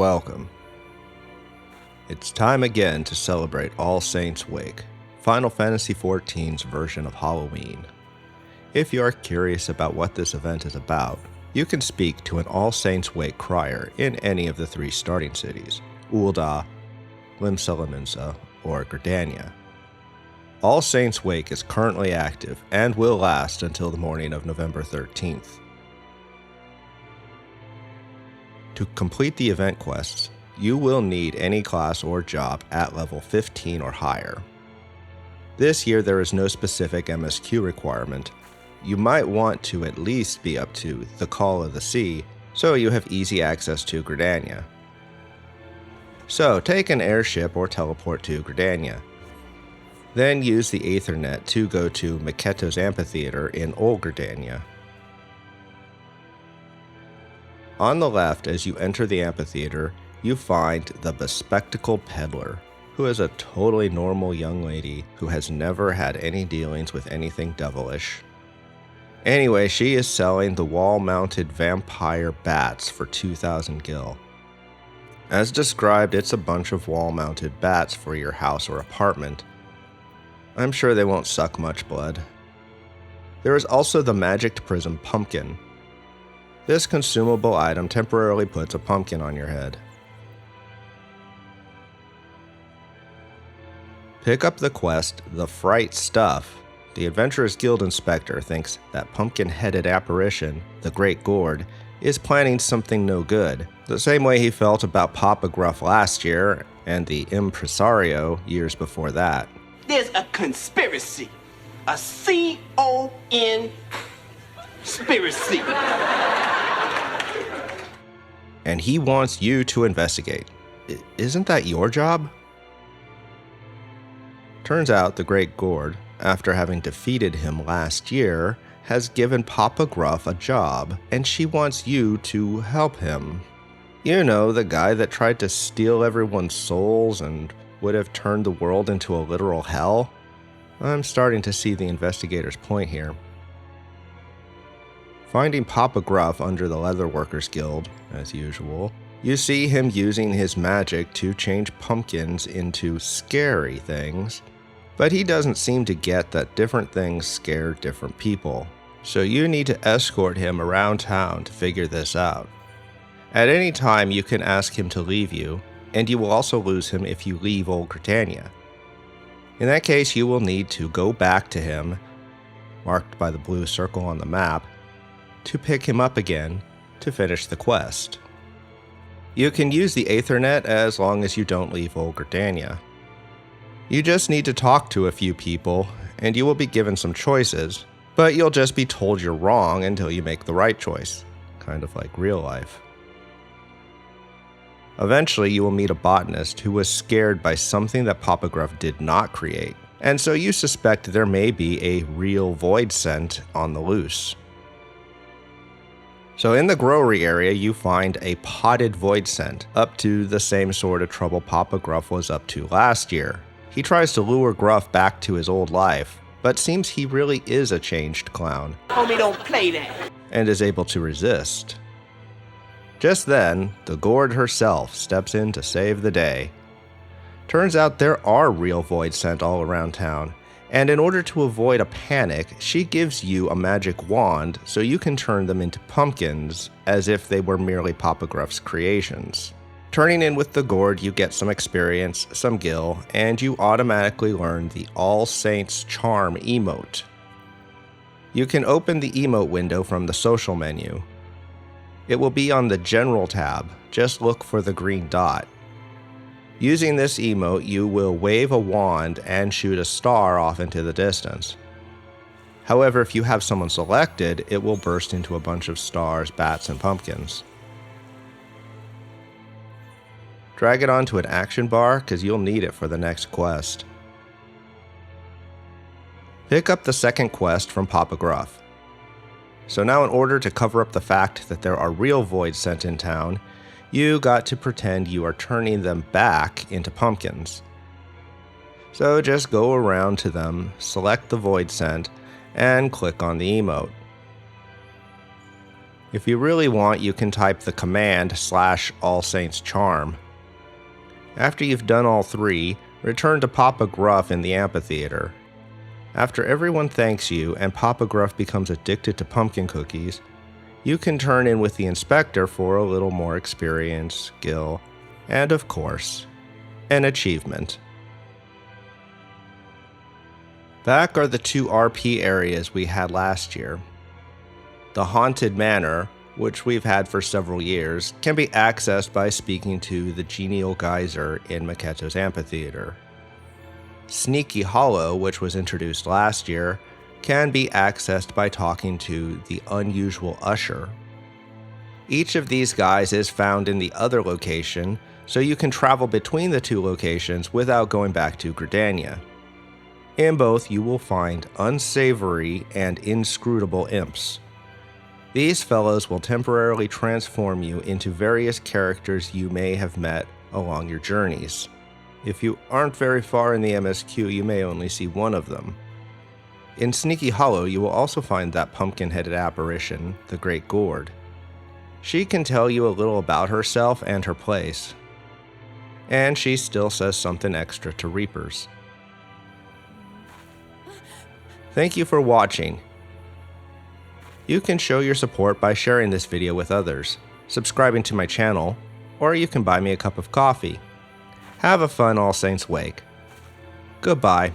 Welcome. It's time again to celebrate All Saints' Wake, Final Fantasy XIV's version of Halloween. If you are curious about what this event is about, you can speak to an All Saints' Wake crier in any of the 3 starting cities, Ul'dah, Limsa, or Gridania. All Saints' Wake is currently active and will last until the morning of November 13th. To complete the event quests, you will need any class or job at level 15 or higher. This year there is no specific MSQ requirement. You might want to at least be up to the Call of the Sea, so you have easy access to Gridania. So take an airship or teleport to Gridania. Then use the Aethernet to go to Maketo's Amphitheater in Old Gridania. On the left, as you enter the amphitheater, you find the bespectacled peddler, who is a totally normal young lady who has never had any dealings with anything devilish. Anyway, she is selling the wall-mounted vampire bats for 2,000 gil. As described, it's a bunch of wall-mounted bats for your house or apartment. I'm sure they won't suck much blood. There is also the magicked prism pumpkin. This consumable item temporarily puts a pumpkin on your head. Pick up the quest, The Fright Stuff. The Adventurers Guild Inspector thinks that pumpkin-headed apparition, the Great Gourd, is planning something no good, the same way he felt about Papa Gruff last year and the Impresario years before that. There's a conspiracy. A C-O-N conspiracy. And he wants you to investigate. Isn't that your job? Turns out the Great Gourd, after having defeated him last year, has given Papa Gruff a job, and she wants you to help him. You know, the guy that tried to steal everyone's souls and would have turned the world into a literal hell? I'm starting to see the investigator's point here. Finding Papa Gruff under the Leatherworkers Guild, as usual, you see him using his magic to change pumpkins into scary things, but he doesn't seem to get that different things scare different people, so you need to escort him around town to figure this out. At any time you can ask him to leave you, and you will also lose him if you leave Old Gridania. In that case, you will need to go back to him, marked by the blue circle on the map, to pick him up again to finish the quest. You can use the Aethernet as long as you don't leave Old Gridania. You just need to talk to a few people, and you will be given some choices, but you'll just be told you're wrong until you make the right choice, kind of like real life. Eventually, you will meet a botanist who was scared by something that Papa Gruff did not create, and so you suspect there may be a real void scent on the loose. So in the Growery area, you find a potted void scent, up to the same sort of trouble Papa Gruff was up to last year. He tries to lure Gruff back to his old life, but seems he really is a changed clown. Homie, don't play that. And is able to resist. Just then, the Gourd herself steps in to save the day. Turns out there are real void scent all around town, and in order to avoid a panic, she gives you a magic wand so you can turn them into pumpkins as if they were merely Papa Gruff's creations. Turning in with the Gourd, you get some experience, some gil, and you automatically learn the All Saints Charm emote. You can open the emote window from the social menu. It will be on the General tab, just look for the green dot. Using this emote, you will wave a wand and shoot a star off into the distance. However, if you have someone selected, it will burst into a bunch of stars, bats, and pumpkins. Drag it onto an action bar, because you'll need it for the next quest. Pick up the second quest from Papa Gruff. So now in order to cover up the fact that there are real voids sent in town, you got to pretend you are turning them back into pumpkins. So just go around to them, select the void scent, and click on the emote. If you really want, you can type the command /All Saints Charm. After you've done all three, return to Papa Gruff in the amphitheater. After everyone thanks you and Papa Gruff becomes addicted to pumpkin cookies, you can turn in with the inspector for a little more experience, skill, and of course, an achievement. Back are the 2 RP areas we had last year. The Haunted Manor, which we've had for several years, can be accessed by speaking to the Genial Geyser in Maketo's Amphitheater. Sneaky Hollow, which was introduced last year, can be accessed by talking to the Unusual Usher. Each of these guys is found in the other location, so you can travel between the 2 locations without going back to Gridania. In both, you will find unsavory and inscrutable imps. These fellows will temporarily transform you into various characters you may have met along your journeys. If you aren't very far in the MSQ, you may only see one of them. In Sneaky Hollow, you will also find that pumpkin-headed apparition, the Great Gourd. She can tell you a little about herself and her place. And she still says something extra to Reapers. Thank you for watching. You can show your support by sharing this video with others, subscribing to my channel, or you can buy me a cup of coffee. Have a fun All Saints Wake. Goodbye.